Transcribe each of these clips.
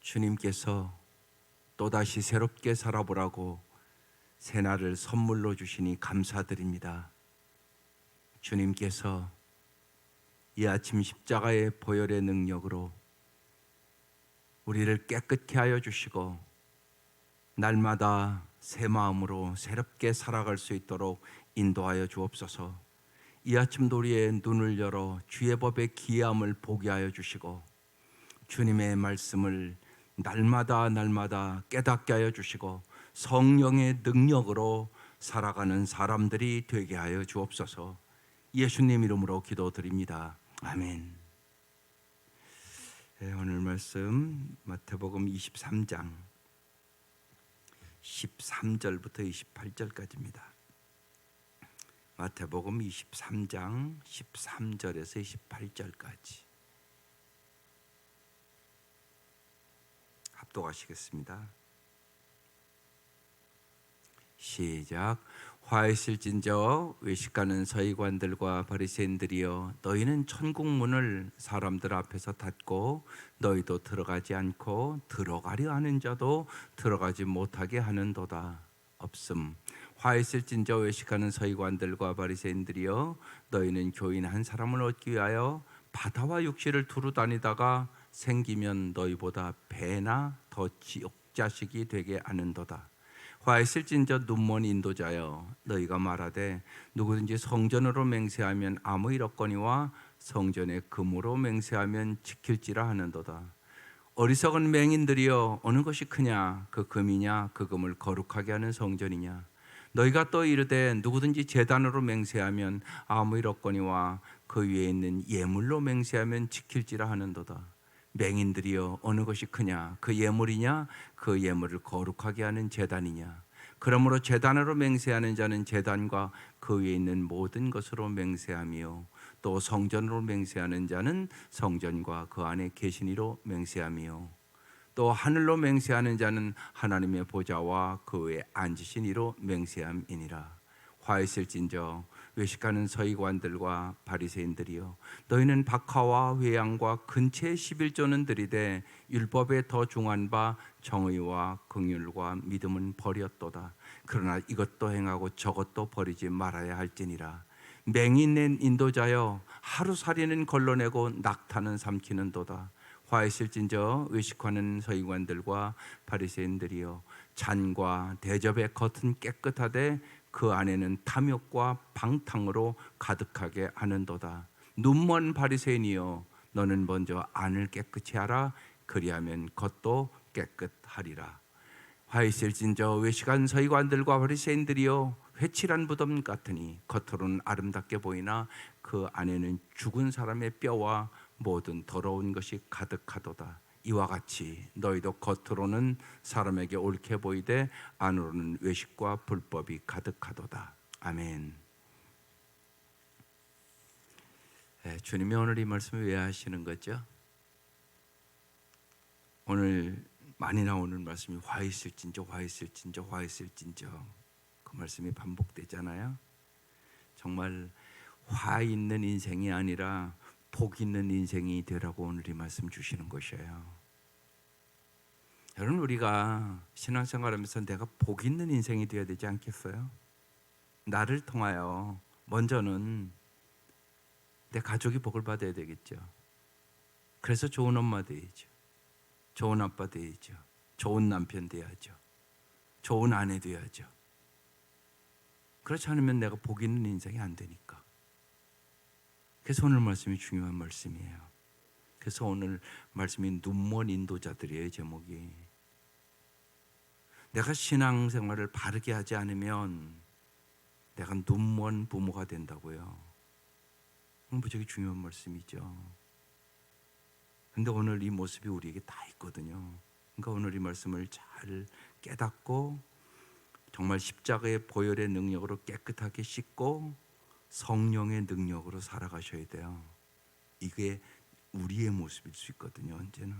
주님께서 또다시 새롭게 살아보라고 새날을 선물로 주시니 감사드립니다. 주님께서 이 아침 십자가의 보혈의 능력으로 우리를 깨끗게 하여 주시고 날마다 새 마음으로 새롭게 살아갈 수 있도록 인도하여 주옵소서. 이 아침도 우리의 눈을 열어 주의 법의 기이함을 보게 하여 주시고 주님의 말씀을 날마다 깨닫게 하여 주시고 성령의 능력으로 살아가는 사람들이 되게 하여 주옵소서. 예수님 이름으로 기도드립니다. 아멘. 오늘 말씀 마태복음 23장 13절부터 28절까지입니다. 마태복음 23장 13절에서 28절까지 합독하시겠습니다. 시작. 화 있을진저 외식하는 서기관들과 바리새인들이여, 너희는 천국 문을 사람들 앞에서 닫고 너희도 들어가지 않고 들어가려 하는 자도 들어가지 못하게 하는도다. 없음. 화 있을진저 외식하는 서기관들과 바리새인들이여, 너희는 교인 한 사람을 얻기 위하여 바다와 육지를 두루 다니다가 생기면 너희보다 배나 더 지옥자식이 되게 하는도다. 화 있을진저 눈먼 인도자여, 너희가 말하되 누구든지 성전으로 맹세하면 아무 일 없거니와 성전의 금으로 맹세하면 지킬지라 하는도다. 어리석은 맹인들이여, 어느 것이 크냐, 그 금이냐 그 금을 거룩하게 하는 성전이냐. 너희가 또 이르되 누구든지 제단으로 맹세하면 아무 일 없거니와 그 위에 있는 예물로 맹세하면 지킬지라 하는도다. 맹인들이여, 어느 것이 크냐, 그 예물이냐 그 예물을 거룩하게 하는 제단이냐. 그러므로 제단으로 맹세하는 자는 제단과 그 위에 있는 모든 것으로 맹세하며 또 성전으로 맹세하는 자는 성전과 그 안에 계신 이로 맹세하며 또 하늘로 맹세하는 자는 하나님의 보좌와 그 위에 앉으신 이로 맹세함이니라. 화 있을진저 외식하는 서기관들과 바리새인들이여, 너희는 박하와 회양과 근처의 11조는 드리되 율법에 더 중한 바 정의와 긍휼과 믿음은 버렸도다. 그러나 이것도 행하고 저것도 버리지 말아야 할지니라. 맹인낸 인도자여, 하루살이는 걸러내고 낙타는 삼키는도다. 화 있을진저 외식하는 서기관들과 바리새인들이여, 잔과 대접의 겉은 깨끗하되 그 안에는 탐욕과 방탕으로 가득하게 하는도다. 눈먼 바리새인이여, 너는 먼저 안을 깨끗이 하라. 그리하면 겉도 깨끗하리라. 화 있을진저 외식한 서기관들과 바리새인들이여, 회칠한 무덤 같으니 겉으로는 아름답게 보이나 그 안에는 죽은 사람의 뼈와 모든 더러운 것이 가득하도다. 이와 같이 너희도 겉으로는 사람에게 옳게 보이되 안으로는 외식과 불법이 가득하도다. 아멘. 주님이 오늘 이 말씀을 왜 하시는 거죠? 오늘 많이 나오는 말씀이 화 있을진저, 화 있을진저, 화 있을진저, 그 말씀이 반복되잖아요. 정말 화 있는 인생이 아니라 복 있는 인생이 되라고 오늘 이 말씀 주시는 것이에요. 여러분, 우리가 신앙생활하면서 내가 복 있는 인생이 되어야 되지 않겠어요? 나를 통하여 먼저는 내 가족이 복을 받아야 되겠죠. 그래서 좋은 엄마 되야죠. 좋은 아빠 되야죠. 좋은 남편 돼야죠. 좋은 아내 돼야죠. 그렇지 않으면 내가 복 있는 인생이 안 되니까. 그래서 오늘 말씀이 중요한 말씀이에요. 그래서 오늘 말씀이 눈먼 인도자들이에요. 제목이. 내가 신앙생활을 바르게 하지 않으면 내가 눈먼 부모가 된다고요. 무지하게 중요한 말씀이죠. 근데 오늘 이 모습이 우리에게 다 있거든요. 그러니까 오늘 이 말씀을 잘 깨닫고 정말 십자가의 보혈의 능력으로 깨끗하게 씻고 성령의 능력으로 살아가셔야 돼요. 이게 우리의 모습일 수 있거든요. 언제나.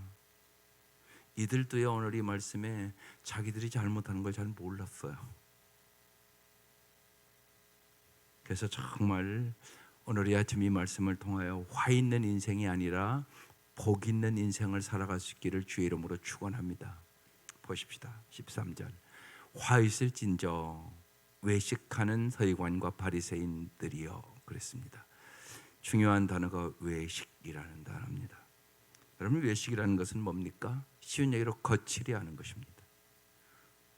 이들도요, 오늘 이 말씀에 자기들이 잘못하는 걸 잘 몰랐어요. 그래서 정말 오늘 이 아침 이 말씀을 통하여 화 있는 인생이 아니라 복 있는 인생을 살아갈 수 있기를 주의 이름으로 축원합니다. 보십시다. 13절. 화 있을진저 외식하는 서기관과 바리새인들이여 그랬습니다. 중요한 단어가 외식이라는 단어입니다. 여러분, 외식이라는 것은 뭡니까? 쉬운 얘기로 거칠이 하는 것입니다.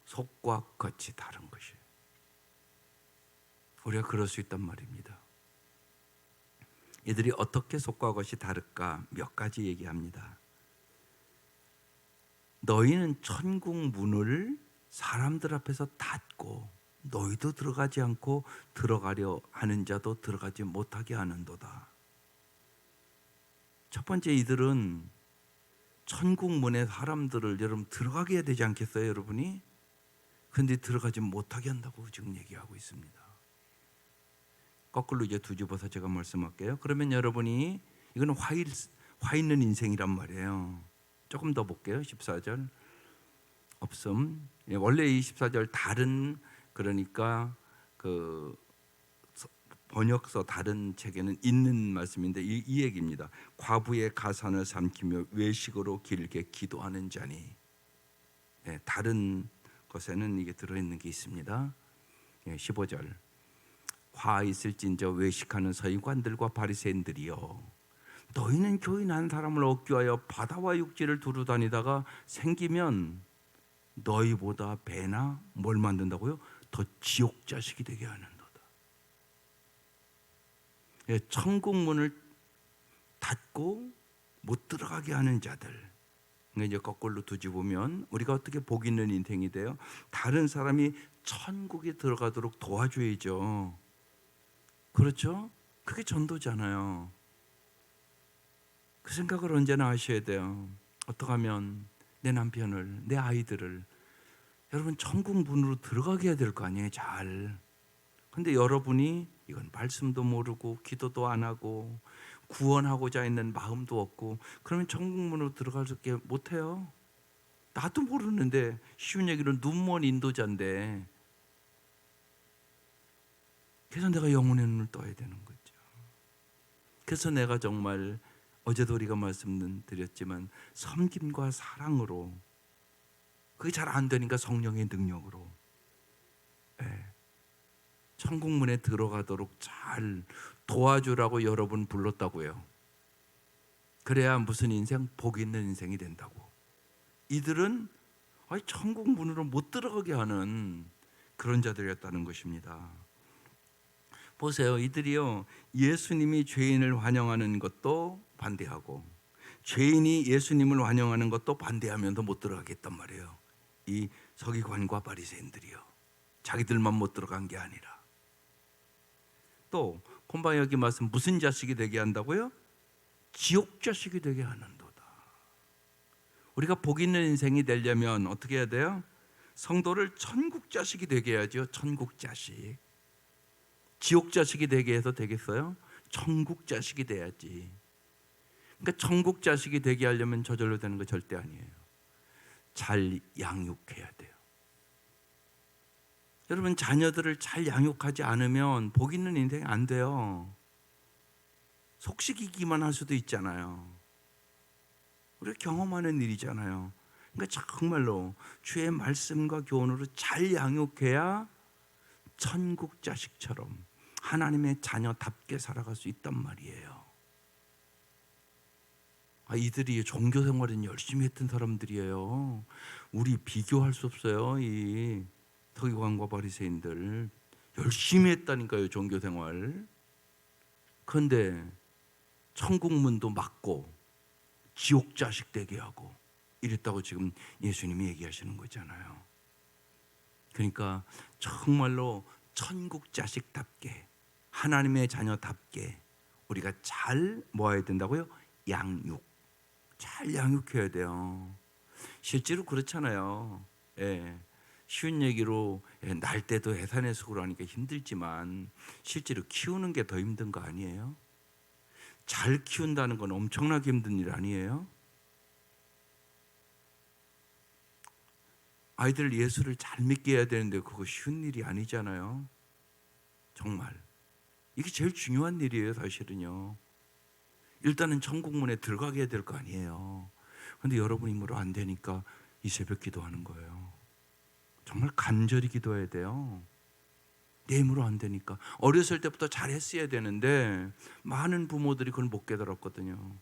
속과 겉이 다른 것이에요. 우리가 그럴 수 있단 말입니다. 이들이 어떻게 속과 겉이 다를까 몇 가지 얘기합니다. 너희는 천국 문을 사람들 앞에서 닫고 너희도 들어가지 않고 들어가려 하는 자도 들어가지 못하게 하는도다. 첫 번째, 이들은 천국 문에 사람들을 여러분 들어가게 해야 되지 않겠어요, 여러분이? 그런데 들어가지 못하게 한다고 지금 얘기하고 있습니다. 거꾸로 이제 뒤집어서 제가 말씀할게요. 그러면 여러분이 이거는 화 있는 인생이란 말이에요. 조금 더 볼게요. 14절 없음. 원래 이 14절 다른, 그러니까 그 번역서 다른 책에는 있는 말씀인데 이 얘기입니다. 과부의 가산을 삼키며 외식으로 길게 기도하는 자니. 다른 것에는 이게 들어있는 게 있습니다. 15절. 화 있을진저 외식하는 서기관들과 바리새인들이여 너희는 교인 한 사람을 얻기 위하여 바다와 육지를 두루 다니다가 생기면 너희보다 배나 뭘 만든다고요? 더 지옥 자식이 되게 하는도다. 천국 문을 닫고 못 들어가게 하는 자들. 이제 거꾸로 뒤집으면 우리가 어떻게 복 있는 인생이 돼요? 다른 사람이 천국에 들어가도록 도와줘야죠. 그렇죠? 그게 전도잖아요. 그 생각을 언제나 하셔야 돼요. 어떻게 하면 내 남편을, 내 아이들을 여러분 천국 문으로 들어가게 해야 될 거 아니에요, 잘. 근데 여러분이 이건 말씀도 모르고 기도도 안 하고 구원하고자 있는 마음도 없고 그러면 천국 문으로 들어갈 수 있게 못해요. 나도 모르는데 쉬운 얘기로 눈먼 인도자인데 그래서 내가 영혼의 눈을 떠야 되는 거죠. 그래서 내가 정말 어제도 우리가 말씀드렸지만 섬김과 사랑으로, 그게 잘 안 되니까 성령의 능력으로 천국 문에 들어가도록 잘 도와주라고 여러분 불렀다고요. 그래야 무슨 인생? 복 있는 인생이 된다고. 이들은 천국 문으로 못 들어가게 하는 그런 자들이었다는 것입니다. 보세요. 이들이요, 예수님이 죄인을 환영하는 것도 반대하고 죄인이 예수님을 환영하는 것도 반대하면서 못 들어가겠단 말이에요. 이 서기관과 바리새인들이요, 자기들만 못 들어간 게 아니라. 또 콤바 여기 말씀 무슨 자식이 되게 한다고요? 지옥 자식이 되게 하는도다. 우리가 복 있는 인생이 되려면 어떻게 해야 돼요? 성도를 천국 자식이 되게 해야죠. 천국 자식. 지옥 자식이 되게 해서 되겠어요? 천국 자식이 돼야지. 그러니까 천국 자식이 되게 하려면 저절로 되는 거 절대 아니에요. 잘 양육해야 돼요. 여러분, 자녀들을 잘 양육하지 않으면 복 있는 인생이 안 돼요. 속식이기만 할 수도 있잖아요. 우리가 경험하는 일이잖아요. 그러니까 정말로 주의 말씀과 교훈으로 잘 양육해야 천국 자식처럼 하나님의 자녀답게 살아갈 수 있단 말이에요. 이들이 종교 생활은 열심히 했던 사람들이에요. 우리 비교할 수 없어요. 이 서기관과 바리새인들 열심히 했다니까요, 종교 생활. 그런데 천국 문도 막고 지옥 자식 되게 하고 이랬다고 지금 예수님이 얘기하시는 거잖아요. 그러니까 정말로 천국 자식답게 하나님의 자녀답게 우리가 잘 모아야 된다고요? 양육. 잘 양육해야 돼요. 실제로 그렇잖아요. 쉬운 얘기로 날 때도 해산해서 그러니까 힘들지만 실제로 키우는 게 더 힘든 거 아니에요? 잘 키운다는 건 엄청나게 힘든 일 아니에요? 아이들 예수를 잘 믿게 해야 되는데 그거 쉬운 일이 아니잖아요. 정말 이게 제일 중요한 일이에요, 사실은요. 일단은 천국문에 들어가게 될 거 아니에요. 근데 여러분 힘으로 안 되니까 이 새벽 기도하는 거예요. 정말 간절히 기도해야 돼요. 내 힘으로 안 되니까. 어렸을 때부터 잘했어야 되는데 많은 부모들이 그걸 못 깨달았거든요.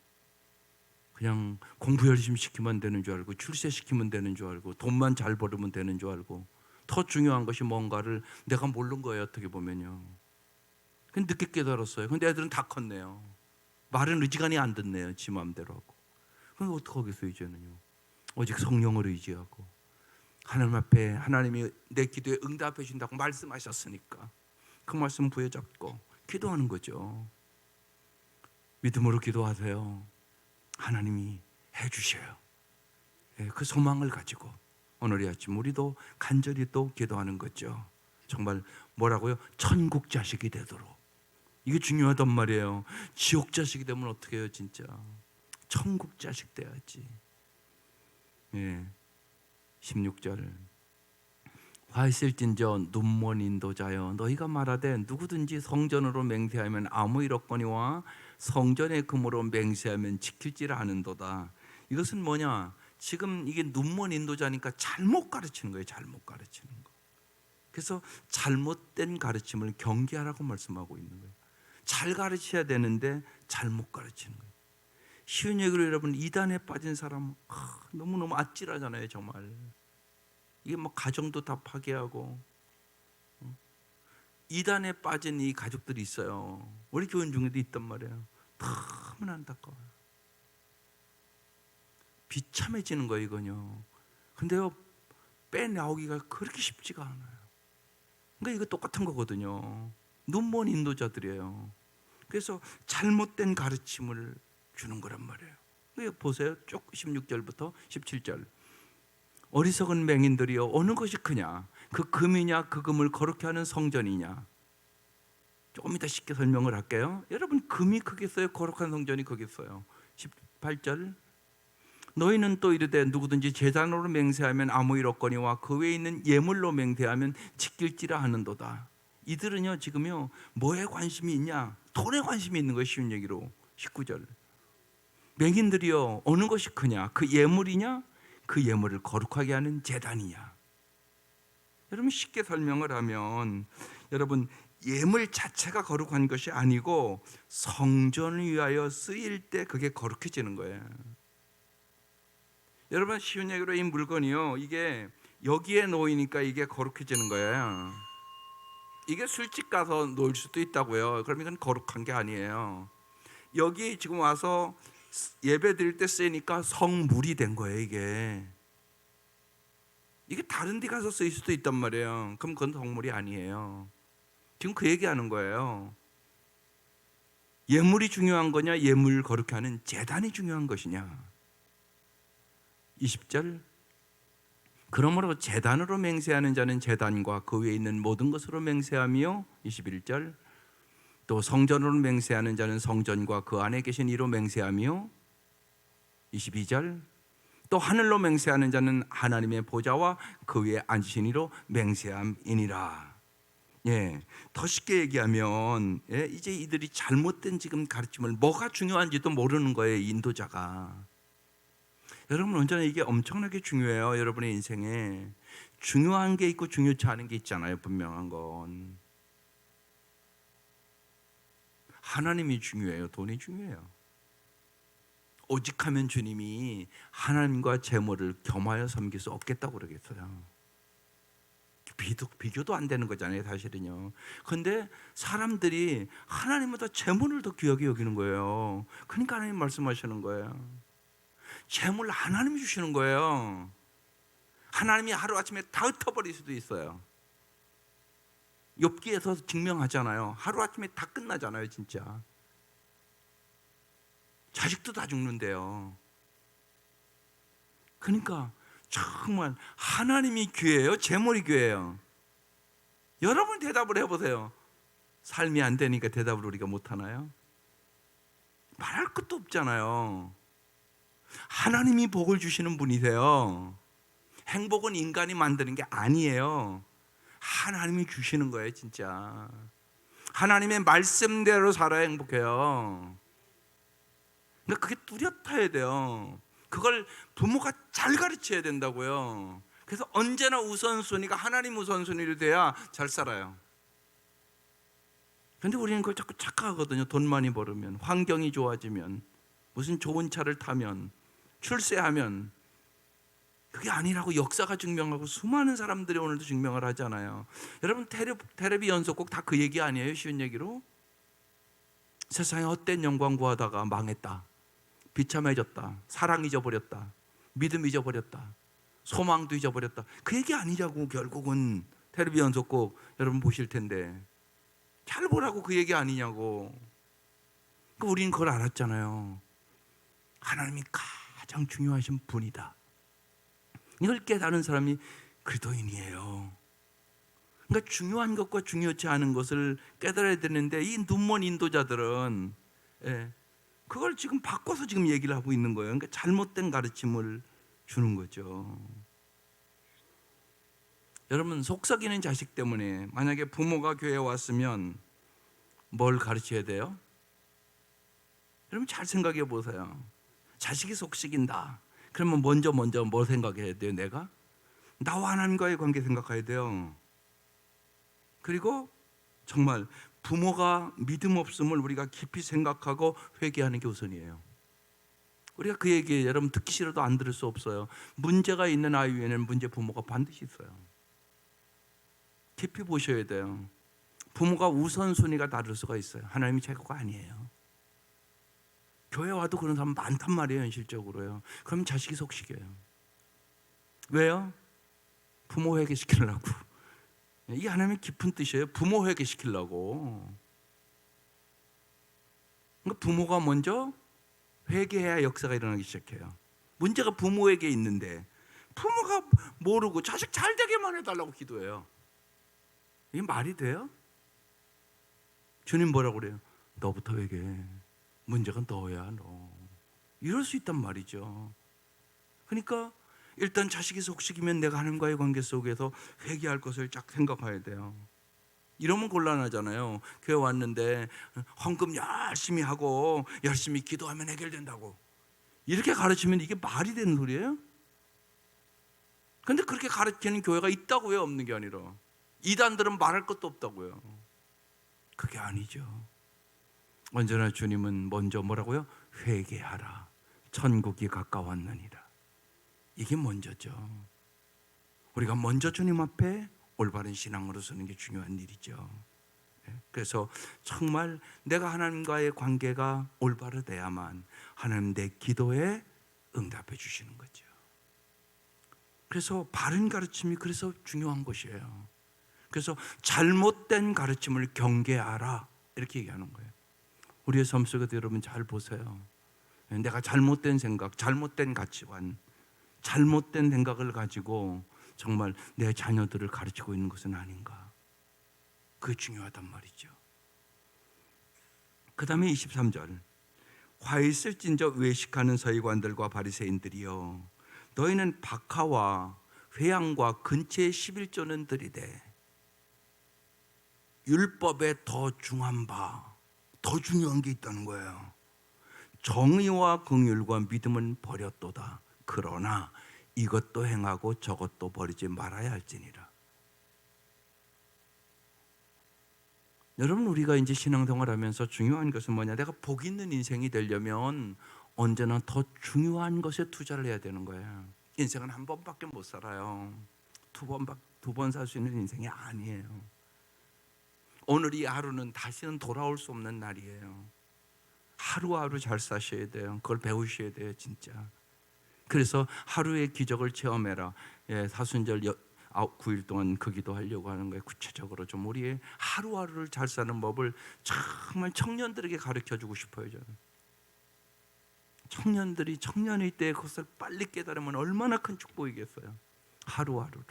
그냥 공부 열심히 시키면 되는 줄 알고, 출세시키면 되는 줄 알고, 돈만 잘 벌으면 되는 줄 알고, 더 중요한 것이 뭔가를 내가 모르는 거예요. 어떻게 보면요. 근데 늦게 깨달았어요. 근데 애들은 다 컸네요. 말은 의지간이 안 듣네요. 지 마음대로 하고. 그럼 어떡하겠어요 이제는요. 오직 성령을 의지하고 하나님 앞에, 하나님이 내 기도에 응답해 준다고 말씀하셨으니까 그 말씀 부여잡고 기도하는 거죠. 믿음으로 기도하세요. 하나님이 해주셔요. 그 소망을 가지고 오늘 이 아침 우리도 간절히 또 기도하는 거죠. 정말 뭐라고요? 천국 자식이 되도록. 이게 중요하단 말이에요. 지옥 자식이 되면 어떻게 해요 진짜. 천국 자식 돼야지. 16절 화 있을진저 눈먼 인도자여 너희가 말하되 누구든지 성전으로 맹세하면 아무 일 없거니와 성전의 금으로 맹세하면 지킬지라 하는도다. 이것은 뭐냐? 지금 이게 눈먼 인도자니까 잘못 가르치는 거예요. 잘못 가르치는 거. 그래서 잘못된 가르침을 경계하라고 말씀하고 있는 거예요. 잘 가르쳐야 되는데 잘못 가르치는 거예요. 쉬운 얘기로 여러분, 이단에 빠진 사람 너무너무 아찔하잖아요. 정말 이게 뭐 가정도 다 파괴하고. 이단에 빠진 이 가족들이 있어요. 우리 교인 중에도 있단 말이에요. 너무나 안타까워요. 비참해지는 거예요 이건요. 근데요 빼나오기가 그렇게 쉽지가 않아요. 그러니까 이거 똑같은 거거든요. 눈먼 인도자들이에요. 그래서 잘못된 가르침을 주는 거란 말이에요. 보세요. 쭉 16절부터 17절. 어리석은 맹인들이여 어느 것이 크냐? 그 금이냐 그 금을 거룩히 하는 성전이냐? 조금 이따 쉽게 설명을 할게요. 여러분, 금이 크겠어요? 거룩한 성전이 크겠어요? 18절. 너희는 또 이르되 누구든지 제단으로 맹세하면 아무 일 없거니와 그 외에 있는 예물로 맹세하면 지킬지라 하는도다. 이들은요 지금요 뭐에 관심이 있냐? 돈에 관심이 있는 거예요. 쉬운 얘기로. 19절. 맹인들이여 어느 것이 크냐? 그 예물이냐? 그 예물을 거룩하게 하는 제단이냐? 여러분, 쉽게 설명을 하면 여러분, 예물 자체가 거룩한 것이 아니고 성전을 위하여 쓰일 때 그게 거룩해지는 거예요. 여러분, 쉬운 얘기로 이 물건이요, 이게 여기에 놓이니까 이게 거룩해지는 거예요. 이게 술집 가서 놓을 수도 있다고요. 그럼 이건 거룩한 게 아니에요. 여기 지금 와서 예배 드릴 때 쓰이니까 성물이 된 거예요. 이게 다른 데 가서 쓰일 수도 있단 말이에요. 그럼 그건 성물이 아니에요. 지금 그 얘기하는 거예요. 예물이 중요한 거냐, 예물 거룩히 하는 제단이 중요한 것이냐. 20절. 그러므로 제단으로 맹세하는 자는 제단과 그 위에 있는 모든 것으로 맹세하며. 21절. 또 성전으로 맹세하는 자는 성전과 그 안에 계신 이로 맹세하며. 22절. 또 하늘로 맹세하는 자는 하나님의 보좌와 그 위에 앉으신 이로 맹세함이니라. 더 쉽게 얘기하면 이제 이들이 잘못된 지금 가르침을, 뭐가 중요한지도 모르는 거예요. 인도자가. 여러분, 언제나 이게 엄청나게 중요해요. 여러분의 인생에 중요한 게 있고 중요치 않은 게 있잖아요. 분명한 건 하나님이 중요해요, 돈이 중요해요? 오직하면 주님이 하나님과 재물을 겸하여 섬길 수 없겠다고 그러겠어요. 비교도 안 되는 거잖아요, 사실은요. 그런데 사람들이 하나님보다 재물을 더 귀하게 여기는 거예요. 그러니까 하나님 말씀하시는 거예요. 재물 하나님이 주시는 거예요. 하나님이 하루아침에 다 흩어버릴 수도 있어요. 욥기에서 증명하잖아요. 하루아침에 다 끝나잖아요, 진짜. 자식도 다 죽는데요. 그러니까 정말 하나님이 귀해요? 재물이 귀해요? 여러분 대답을 해보세요. 삶이 안 되니까 대답을 우리가 못하나요? 말할 것도 없잖아요. 하나님이 복을 주시는 분이세요. 행복은 인간이 만드는 게 아니에요. 하나님이 주시는 거예요, 진짜. 하나님의 말씀대로 살아야 행복해요. 그러니까 그게 뚜렷해야 돼요. 그걸 부모가 잘 가르쳐야 된다고요. 그래서 언제나 우선순위가 하나님 우선순위로 돼야 잘 살아요. 근데 우리는 그걸 자꾸 착각하거든요. 돈 많이 벌으면, 환경이 좋아지면, 무슨 좋은 차를 타면, 출세하면. 그게 아니라고 역사가 증명하고 수많은 사람들이 오늘도 증명을 하잖아요. 여러분 테레비 연속곡 다 그 얘기 아니에요? 쉬운 얘기로. 세상에 헛된 영광 구하다가 망했다, 비참해졌다, 사랑 잊어버렸다, 믿음 잊어버렸다, 소망도 잊어버렸다. 그 얘기 아니냐고. 결국은 테레비 연속곡 여러분 보실 텐데 잘 보라고. 그 얘기 아니냐고. 그러니까 우리는 그걸 알았잖아요. 하나님이 가장 중요하신 분이다. 이걸 깨달은 사람이 그리스도인이에요. 그러니까 중요한 것과 중요치 않은 것을 깨달아야 되는데 이 눈먼 인도자들은 그걸 지금 바꿔서 지금 얘기를 하고 있는 거예요. 그러니까 잘못된 가르침을 주는 거죠. 여러분, 속썩이는 자식 때문에 만약에 부모가 교회에 왔으면 뭘 가르쳐야 돼요? 여러분 잘 생각해 보세요. 자식이 속썩인다. 그러면 먼저 뭘 생각해야 돼요? 내가? 나와 하나님과의 관계 생각해야 돼요. 그리고 정말 부모가 믿음 없음을 우리가 깊이 생각하고 회개하는 게 우선이에요. 우리가 그 얘기 여러분 듣기 싫어도 안 들을 수 없어요. 문제가 있는 아이 위에는 문제 부모가 반드시 있어요. 깊이 보셔야 돼요. 부모가 우선순위가 다를 수가 있어요. 하나님이 최고가 아니에요. 교회 와도 그런 사람 많단 말이에요. 현실적으로요. 그럼 자식이 속식여요. 왜요? 부모 회개시키려고. 이게 하나님의 깊은 뜻이에요. 부모 회개시키려고. 그러니까 부모가 먼저 회개해야 역사가 일어나기 시작해요. 문제가 부모에게 있는데 부모가 모르고 자식 잘 되게만 해달라고 기도해요. 이게 말이 돼요? 주님 뭐라고 그래요? 너부터 회개해. 문제가 너야, 너. 이럴 수 있단 말이죠. 그러니까 일단 자식이 속식이면 내가 하나님과의 관계 속에서 회개할 것을 쫙 생각해야 돼요. 이러면 곤란하잖아요. 교회 왔는데 헌금 열심히 하고 열심히 기도하면 해결된다고 이렇게 가르치면 이게 말이 되는 소리예요? 근데 그렇게 가르치는 교회가 있다고요? 없는 게 아니라 이단들은 말할 것도 없다고요. 그게 아니죠. 언제나 주님은 먼저 뭐라고요? 회개하라. 천국이 가까웠느니라. 이게 먼저죠. 우리가 먼저 주님 앞에 올바른 신앙으로 서는 게 중요한 일이죠. 그래서 정말 내가 하나님과의 관계가 올바르돼야만 하나님 내 기도에 응답해 주시는 거죠. 그래서 바른 가르침이 그래서 중요한 것이에요. 그래서 잘못된 가르침을 경계하라 이렇게 얘기하는 거예요. 우리의 삶 속에도 여러분 잘 보세요. 내가 잘못된 생각, 잘못된 가치관, 잘못된 생각을 가지고 정말 내 자녀들을 가르치고 있는 것은 아닌가. 그게 중요하단 말이죠. 그 다음에 23절. 화 있을진저 외식하는 서기관들과 바리새인들이여 너희는 박하와 회양과 근처의 11조는 들이되 율법에 더 중한 바, 더 중요한 게 있다는 거예요. 정의와 긍휼과 믿음은 버렸도다. 그러나 이것도 행하고 저것도 버리지 말아야 할지니라. 여러분, 우리가 이제 신앙생활하면서 중요한 것은 뭐냐? 내가 복 있는 인생이 되려면 언제나 더 중요한 것에 투자를 해야 되는 거예요. 인생은 한 번밖에 못 살아요. 두 번 살 수 있는 인생이 아니에요. 오늘 이 하루는 다시는 돌아올 수 없는 날이에요. 하루하루 잘 사셔야 돼요. 그걸 배우셔야 돼요, 진짜. 그래서 하루의 기적을 체험해라. 사순절 9일 동안 그 기도하려고 하는 거예요. 구체적으로 좀 우리의 하루하루를 잘 사는 법을 정말 청년들에게 가르쳐주고 싶어요. 저는 청년들이 청년의 때에 그것을 빨리 깨달으면 얼마나 큰 축복이겠어요. 하루하루를.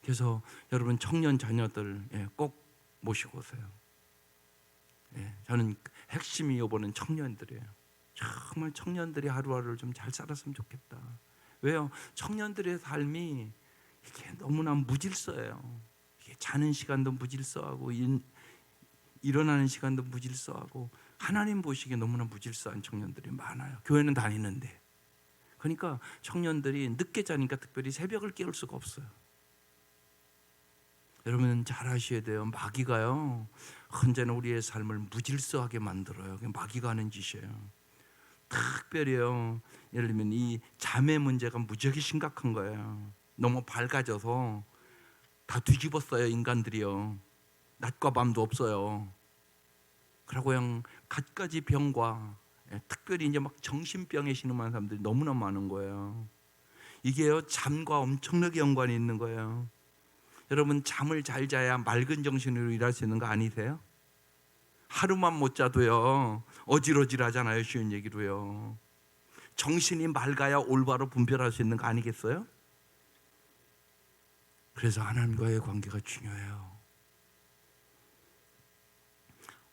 그래서 여러분 청년 자녀들 꼭 모시고 오세요. 저는 핵심이 이번엔 청년들이에요. 정말 청년들이 하루하루를 좀 잘 살았으면 좋겠다. 왜요? 청년들의 삶이 이게 너무나 무질서해요. 이게 자는 시간도 무질서하고 일어나는 시간도 무질서하고 하나님 보시기에 너무나 무질서한 청년들이 많아요. 교회는 다니는데. 그러니까 청년들이 늦게 자니까 특별히 새벽을 깨울 수가 없어요. 여러분 잘 아셔야 돼요. 마귀가요, 언제나 우리의 삶을 무질서하게 만들어요. 그게 마귀가 하는 짓이에요. 특별히요, 예를 들면 이 잠의 문제가 무지하게 심각한 거예요. 너무 밝아져서 다 뒤집었어요, 인간들이요. 낮과 밤도 없어요. 그러고 그냥 갖가지 병과, 특별히 이제 막 정신병에 신음하는 사람들이 너무나 많은 거예요. 이게요, 잠과 엄청나게 연관이 있는 거예요. 여러분 잠을 잘 자야 맑은 정신으로 일할 수 있는 거 아니세요? 하루만 못 자도요 어질어질하잖아요. 쉬운 얘기로요. 정신이 맑아야 올바로 분별할 수 있는 거 아니겠어요? 그래서 하나님과의 관계가 중요해요.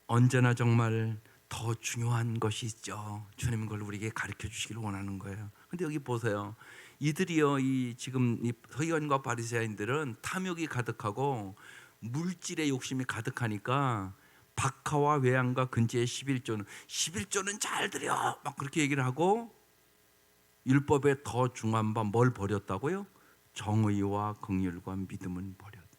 언제나 정말 더 중요한 것이 있죠. 주님은 그걸 우리에게 가르쳐 주시기를 원하는 거예요. 근데 여기 보세요. 이들이요, 이 지금 이 서기관과 바리새인들은 탐욕이 가득하고 물질의 욕심이 가득하니까 박하와 외양과 근지의 11조는 잘 드려 막 그렇게 얘기를 하고, 율법에 더 중요한 바 뭘 버렸다고요? 정의와 긍휼과 믿음은 버렸다.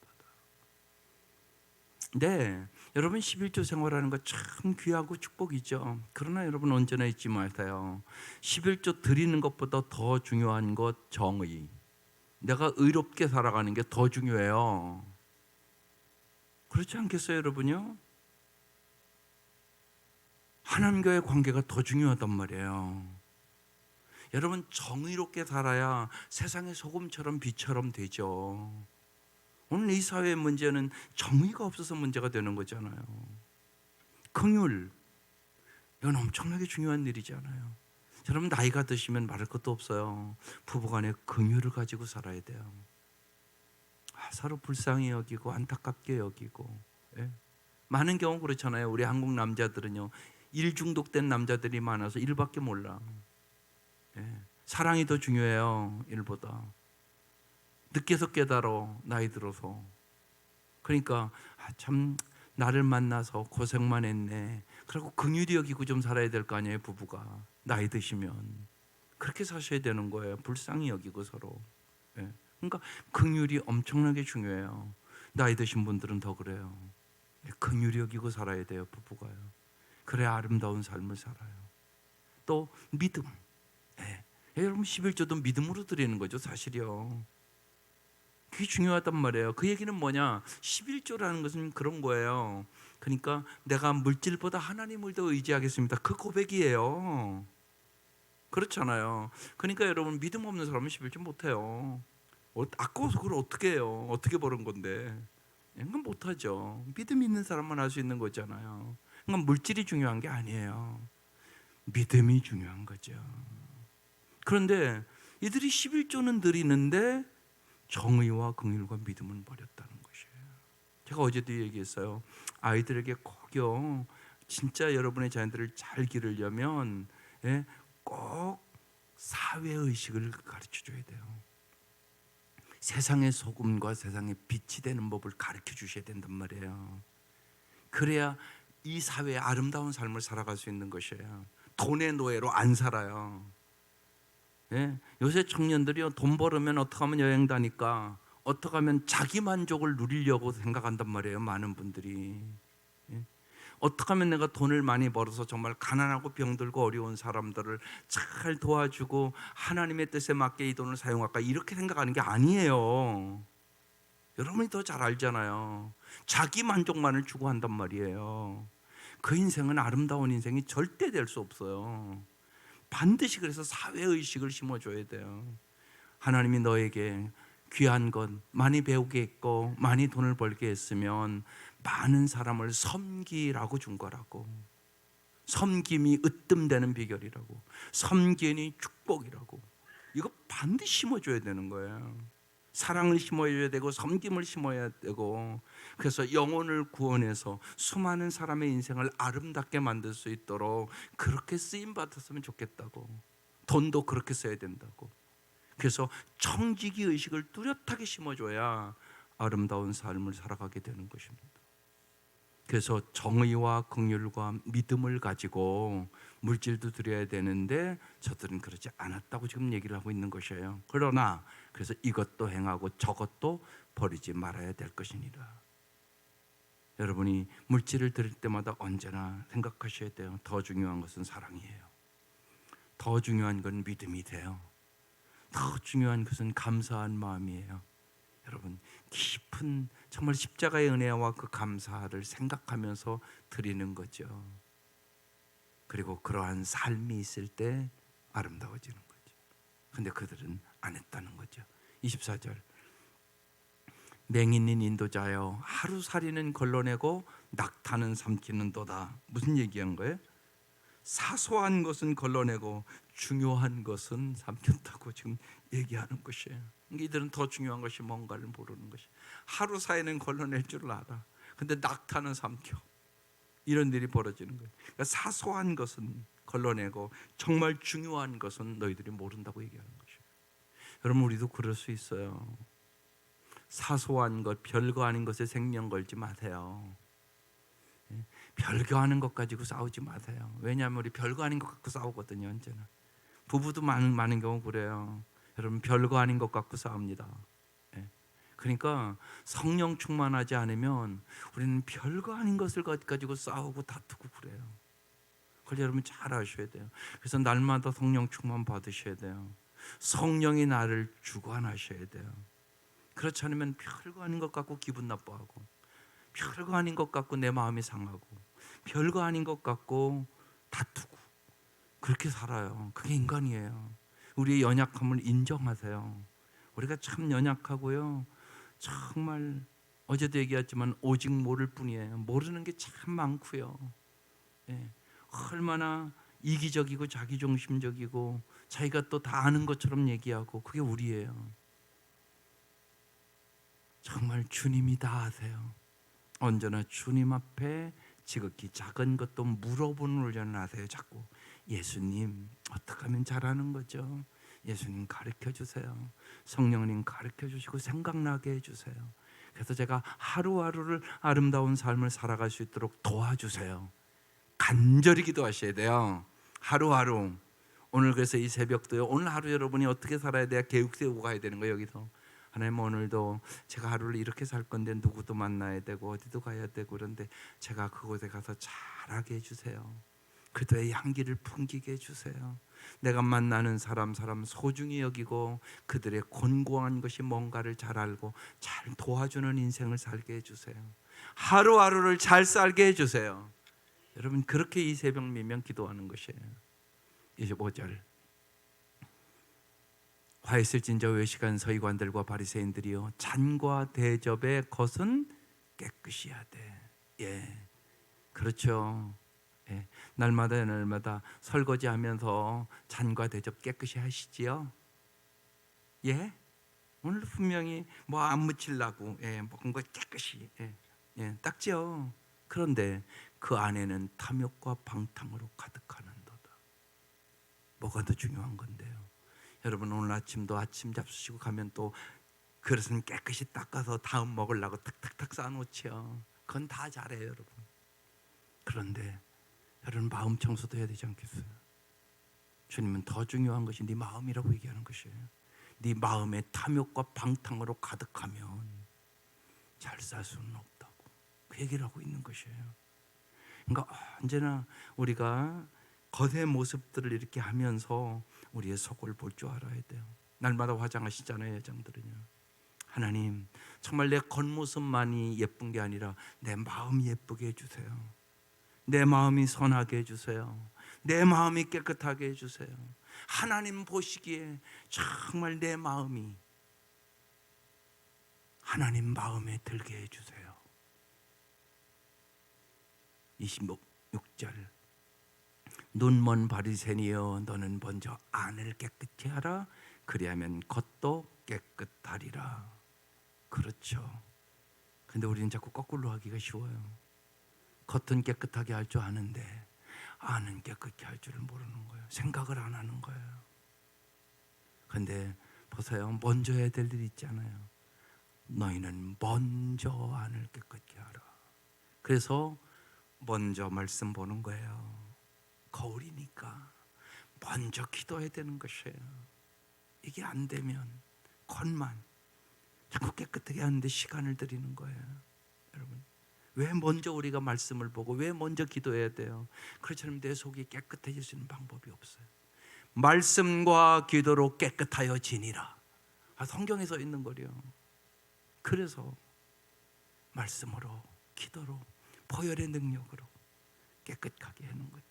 네, 여러분 11조 생활하는 거 참 귀하고 축복이죠. 그러나 여러분 언제나 잊지 마세요. 11조 드리는 것보다 더 중요한 것 정의. 내가 의롭게 살아가는 게 더 중요해요. 그렇지 않겠어요, 여러분요? 하나님과의 관계가 더 중요하단 말이에요. 여러분 정의롭게 살아야 세상의 소금처럼 빛처럼 되죠. 오늘 이 사회의 문제는 정의가 없어서 문제가 되는 거잖아요. 긍휼, 이건 엄청나게 중요한 일이잖아요. 여러분 나이가 드시면 말할 것도 없어요. 부부간에 긍휼을 가지고 살아야 돼요. 서로 불쌍히 여기고 안타깝게 여기고. 예? 많은 경우 그렇잖아요. 우리 한국 남자들은요, 일 중독된 남자들이 많아서 일밖에 몰라. 예? 사랑이 더 중요해요, 일보다. 늦게서 깨달아, 나이 들어서. 그러니까 참 나를 만나서 고생만 했네. 그리고 긍휼히 여기고 좀 살아야 될 거 아니에요, 부부가. 나이 드시면 그렇게 사셔야 되는 거예요. 불쌍히 여기고 서로. 예. 그러니까 긍휼이 엄청나게 중요해요. 나이 드신 분들은 더 그래요. 긍휼히 여기고 살아야 돼요, 부부가요. 그래야 아름다운 삶을 살아요. 또 믿음. 예. 여러분 11조도 믿음으로 드리는 거죠, 사실이요. 그게 중요하단 말이에요. 그 얘기는 뭐냐? 11조라는 것은 그런 거예요. 그러니까 내가 물질보다 하나님을 더 의지하겠습니다. 그 고백이에요. 그렇잖아요. 그러니까 여러분 믿음 없는 사람은 11조 못해요. 아까워서 그걸 어떻게 해요? 어떻게 버는 건데? 그건 못하죠. 믿음 있는 사람만 할 수 있는 거잖아요. 그러니까 물질이 중요한 게 아니에요. 믿음이 중요한 거죠. 그런데 이들이 11조는 드리는데 정의와 긍휼과 믿음은 버렸다는 것이에요. 제가 어제도 얘기했어요. 아이들에게 꼭요, 진짜 여러분의 자녀들을 잘 기르려면 꼭 사회의식을 가르쳐줘야 돼요. 세상의 소금과 세상의 빛이 되는 법을 가르쳐 주셔야 된단 말이에요. 그래야 이 사회의 아름다운 삶을 살아갈 수 있는 것이에요. 돈의 노예로 안 살아요. 요새 청년들이요, 돈 벌으면 어떻게 하면 여행 다니까, 어떻게 하면 자기 만족을 누리려고 생각한단 말이에요, 많은 분들이. 어떻게 하면 내가 돈을 많이 벌어서 정말 가난하고 병들고 어려운 사람들을 잘 도와주고 하나님의 뜻에 맞게 이 돈을 사용할까, 이렇게 생각하는 게 아니에요. 여러분이 더 잘 알잖아요. 자기 만족만을 추구한단 말이에요. 그 인생은 아름다운 인생이 절대 될 수 없어요. 반드시 그래서 사회의식을 심어줘야 돼요. 하나님이 너에게 귀한 것 많이 배우게 했고 많이 돈을 벌게 했으면 많은 사람을 섬기라고 준 거라고. 섬김이 으뜸되는 비결이라고. 섬김이 축복이라고. 이거 반드시 심어줘야 되는 거예요. 사랑을 심어야 되고 섬김을 심어야 되고, 그래서 영혼을 구원해서 수많은 사람의 인생을 아름답게 만들 수 있도록 그렇게 쓰임 받았으면 좋겠다고. 돈도 그렇게 써야 된다고. 그래서 청지기 의식을 뚜렷하게 심어줘야 아름다운 삶을 살아가게 되는 것입니다. 그래서 정의와 긍휼과 믿음을 가지고 물질도 드려야 되는데 저들은 그러지 않았다고 지금 얘기를 하고 있는 것이에요. 그러나 그래서 이것도 행하고 저것도 버리지 말아야 될 것이니라. 여러분이 물질을 드릴 때마다 언제나 생각하셔야 돼요. 더 중요한 것은 사랑이에요. 더 중요한 건 믿음이 돼요. 더 중요한 것은 감사한 마음이에요. 여러분, 깊은 정말 십자가의 은혜와 그 감사를 생각하면서 드리는 거죠. 그리고 그러한 삶이 있을 때 아름다워지는 거죠. 근데 그들은 안 했다는 거죠. 24절, 맹인인 인도자여 하루살이는 걸러내고 낙타는 삼키는도다. 무슨 얘기한 거예요? 사소한 것은 걸러내고 중요한 것은 삼켰다고 지금 얘기하는 것이에요. 이들은 더 중요한 것이 뭔가를 모르는 것이. 하루 사이는 걸러낼 줄 알아. 근데 낙타는 삼켜. 이런 일이 벌어지는 거예요. 그러니까 사소한 것은 걸러내고 정말 중요한 것은 너희들이 모른다고 얘기하는 것이에요. 여러분, 우리도 그럴 수 있어요. 사소한 것, 별거 아닌 것에 생명 걸지 마세요. 별거 아닌 것 가지고 싸우지 마세요. 왜냐하면 우리 별거 아닌 것 갖고 싸우거든요. 언제나 부부도 많은 경우 그래요. 여러분, 별거 아닌 것 갖고 싸웁니다. 그러니까 성령 충만하지 않으면 우리는 별거 아닌 것을 가지고 싸우고 다투고 그래요. 그걸 여러분 잘 아셔야 돼요. 그래서 날마다 성령 충만 받으셔야 돼요. 성령이 나를 주관하셔야 돼요. 그렇지 않으면 별거 아닌 것 갖고 기분 나빠하고, 별거 아닌 것 갖고 내 마음이 상하고, 별거 아닌 것 갖고 다투고, 그렇게 살아요. 그게 인간이에요. 우리의 연약함을 인정하세요. 우리가 참 연약하고요, 정말 어제도 얘기했지만 오직 모를 뿐이에요. 모르는 게 참 많고요. 얼마나 이기적이고 자기중심적이고 자기가 또 다 아는 것처럼 얘기하고, 그게 우리예요. 정말 주님이 다 아세요. 언제나 주님 앞에 지극히 작은 것도 물어보는 훈련을 하세요. 자꾸 예수님 어떻게 하면 잘하는 거죠? 예수님 가르쳐 주세요. 성령님 가르쳐 주시고 생각나게 해주세요. 그래서 제가 하루하루를 아름다운 삶을 살아갈 수 있도록 도와주세요. 간절히 기도하셔야 돼요. 하루하루. 오늘 그래서 이 새벽도요, 오늘 하루 여러분이 어떻게 살아야 돼야 계획 세우고 가야 되는 거예요. 여기서 하나님, 오늘도 제가 하루를 이렇게 살 건데 누구도 만나야 되고 어디도 가야 되고, 그런데 제가 그곳에 가서 잘하게 해주세요. 그들의 향기를 풍기게 해주세요. 내가 만나는 사람 소중히 여기고 그들의 곤고한 것이 뭔가를 잘 알고 잘 도와주는 인생을 살게 해주세요. 하루하루를 잘 살게 해주세요. 여러분, 그렇게 이 새벽 미면 기도하는 것이에요. 25절, 화 있을진저 외식한 서기관들과 바리새인들이여 잔과 대접의 것은 깨끗이 하되. 그렇죠. 날마다 설거지하면서 잔과 대접 깨끗이 하시지요. 오늘 분명히 뭐 안 묻히려고 먹은 거 깨끗이 닦지요. 그런데 그 안에는 탐욕과 방탕으로 가득하는도다. 뭐가 더 중요한 건데요? 여러분, 오늘 아침도 아침 잡수시고 가면 또 그릇은 깨끗이 닦아서 다음 먹으려고 탁탁탁 쌓아놓지요. 그건 다 잘해요, 여러분. 그런데 여러분, 마음 청소도 해야 되지 않겠어요? 주님은 더 중요한 것이 네 마음이라고 얘기하는 것이에요. 네 마음에 탐욕과 방탕으로 가득하면 잘 살 수는 없다고 그 얘기를 하고 있는 것이에요. 그러니까 언제나 우리가 겉의 모습들을 이렇게 하면서 우리의 속을 볼 줄 알아야 돼요. 날마다 화장하시잖아요, 여장들은요. 하나님, 정말 내 겉모습만이 예쁜 게 아니라 내 마음이 예쁘게 해주세요. 내 마음이 선하게 해주세요. 내 마음이 깨끗하게 해주세요. 하나님 보시기에 정말 내 마음이 하나님 마음에 들게 해주세요. 26절, 눈먼 바리새인이여 너는 먼저 안을 깨끗히 하라. 그리하면 겉도 깨끗하리라. 그렇죠. 근데 우리는 자꾸 거꾸로 하기가 쉬워요. 겉은 깨끗하게 할 줄 아는데 안은 깨끗게 할 줄을 모르는 거예요. 생각을 안 하는 거예요. 근데 보세요, 먼저 해야 될 일이 있잖아요. 너희는 먼저 안을 깨끗게 하라. 그래서 먼저 말씀 보는 거예요. 거울이니까 먼저 기도해야 되는 것이에요. 이게 안 되면 겉만 자꾸 깨끗하게 하는데 시간을 들이는 거예요. 여러분, 왜 먼저 우리가 말씀을 보고 왜 먼저 기도해야 돼요? 그렇지 않으면 내 속이 깨끗해질 수 있는 방법이 없어요. 말씀과 기도로 깨끗하여 지니라. 성경에 써 있는 거래요. 그래서 말씀으로, 기도로, 보혈의 능력으로 깨끗하게 하는 거죠.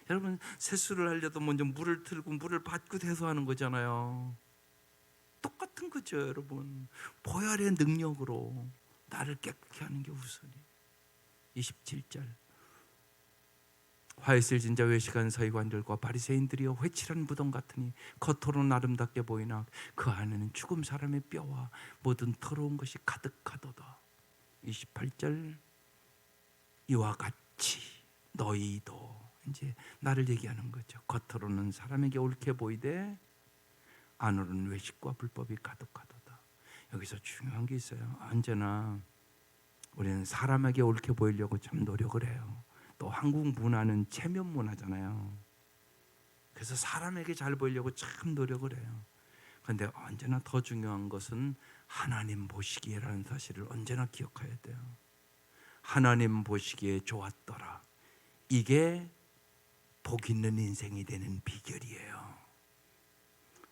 여러분, 세수를 하려도 먼저 물을 틀고 물을 받고 세수하는 거잖아요. 똑같은 거죠, 여러분. 보혈의 능력으로 나를 깨끗게 하는 게 우선이에요. 27절, 화했을 진자 외식한 서기관들과 바리새인들이여, 회칠한 무덤 같으니 겉으로는 아름답게 보이나 그 안에는 죽은 사람의 뼈와 모든 더러운 것이 가득하도다. 28절, 이와 같이 너희도, 이제 나를 얘기하는 거죠. 겉으로는 사람에게 옳게 보이되 안으로는 외식과 불법이 가득하도다. 여기서 중요한 게 있어요. 언제나 우리는 사람에게 옳게 보이려고 참 노력을 해요. 또 한국 문화는 체면 문화잖아요. 그래서 사람에게 잘 보이려고 참 노력을 해요. 그런데 언제나 더 중요한 것은 하나님 보시기에라는 사실을 언제나 기억해야 돼요. 하나님 보시기에 좋았더라. 이게 복 있는 인생이 되는 비결이에요.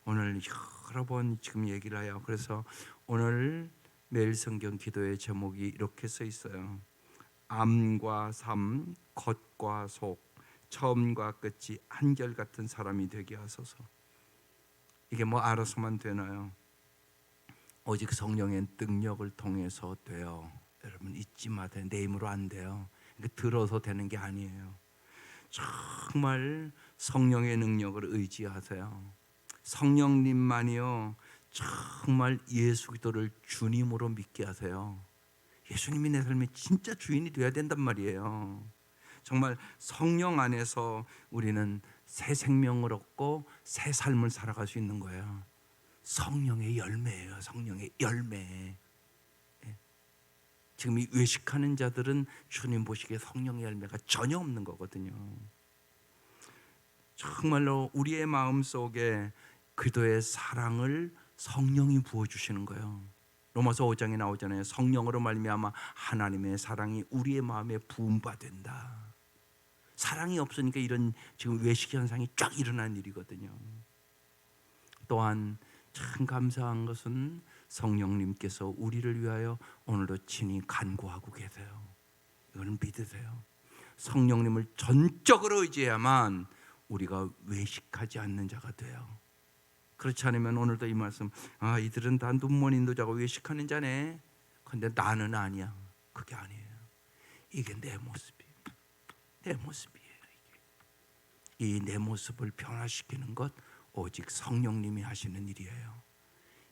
오늘 여러 번 지금 얘기를 해요. 그래서 오늘 매일 성경 기도의 제목이 이렇게 써 있어요. 암과 삶, 겉과 속, 처음과 끝이 한결같은 사람이 되게 하소서. 이게 뭐 알아서만 되나요? 오직 성령의 능력을 통해서 돼요. 여러분 잊지 마세요. 내 힘으로 안 돼요. 들어서 되는 게 아니에요. 정말 성령의 능력을 의지하세요. 성령님만이요, 정말 예수 그리스도를 주님으로 믿게 하세요. 예수님이 내 삶의 진짜 주인이 되어야 된단 말이에요. 정말 성령 안에서 우리는 새 생명을 얻고 새 삶을 살아갈 수 있는 거예요. 성령의 열매예요. 성령의 열매. 지금 이 외식하는 자들은 주님 보시기에 성령의 열매가 전혀 없는 거거든요. 정말로 우리의 마음속에 그리스도의 사랑을 성령이 부어주시는 거예요. 로마서 5장에 나오잖아요. 성령으로 말미암아 하나님의 사랑이 우리의 마음에 부음받는다. 사랑이 없으니까 이런 지금 외식 현상이 쫙 일어난 일이거든요. 또한 참 감사한 것은 성령님께서 우리를 위하여 오늘도 친히 간구하고 계세요. 이거는 믿으세요. 성령님을 전적으로 의지해야만 우리가 외식하지 않는 자가 돼요. 그렇지 않으면 오늘도 이 말씀, 이들은 다 눈먼 인도자가 외식하는 자네. 근데 나는 아니야. 그게 아니에요. 이게 내 모습이에요. 내 모습이에요. 이 내 모습을 변화시키는 것 오직 성령님이 하시는 일이에요.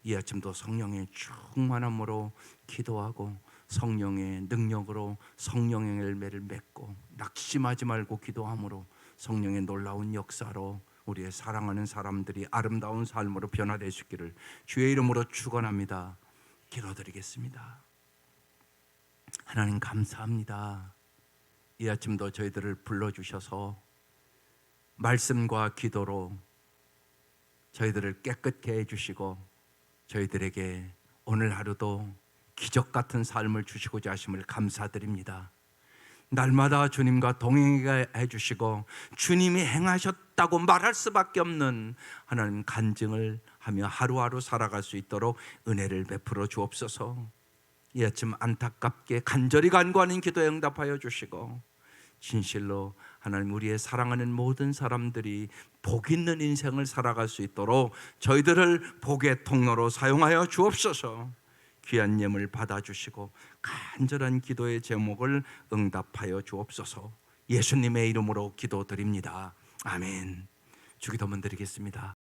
이 아침도 성령의 충만함으로 기도하고 성령의 능력으로 성령의 열매를 맺고 낙심하지 말고 기도함으로 성령의 놀라운 역사로 우리의 사랑하는 사람들이 아름다운 삶으로 변화될 수 있기를 주의 이름으로 축원합니다. 기도드리겠습니다. 하나님 감사합니다. 이 아침도 저희들을 불러주셔서 말씀과 기도로 저희들을 깨끗게 해주시고 저희들에게 오늘 하루도 기적 같은 삶을 주시고자 하심을 감사드립니다. 날마다 주님과 동행하게 해주시고 주님이 행하셨다고 말할 수밖에 없는 하나님 간증을 하며 하루하루 살아갈 수 있도록 은혜를 베풀어 주옵소서. 이 아침 안타깝게 간절히 간구하는 기도에 응답하여 주시고 진실로 하나님 우리의 사랑하는 모든 사람들이 복 있는 인생을 살아갈 수 있도록 저희들을 복의 통로로 사용하여 주옵소서. 귀한 예물 받아주시고 간절한 기도의 제목을 응답하여 주옵소서. 예수님의 이름으로 기도드립니다. 아멘. 주기도문 드리겠습니다.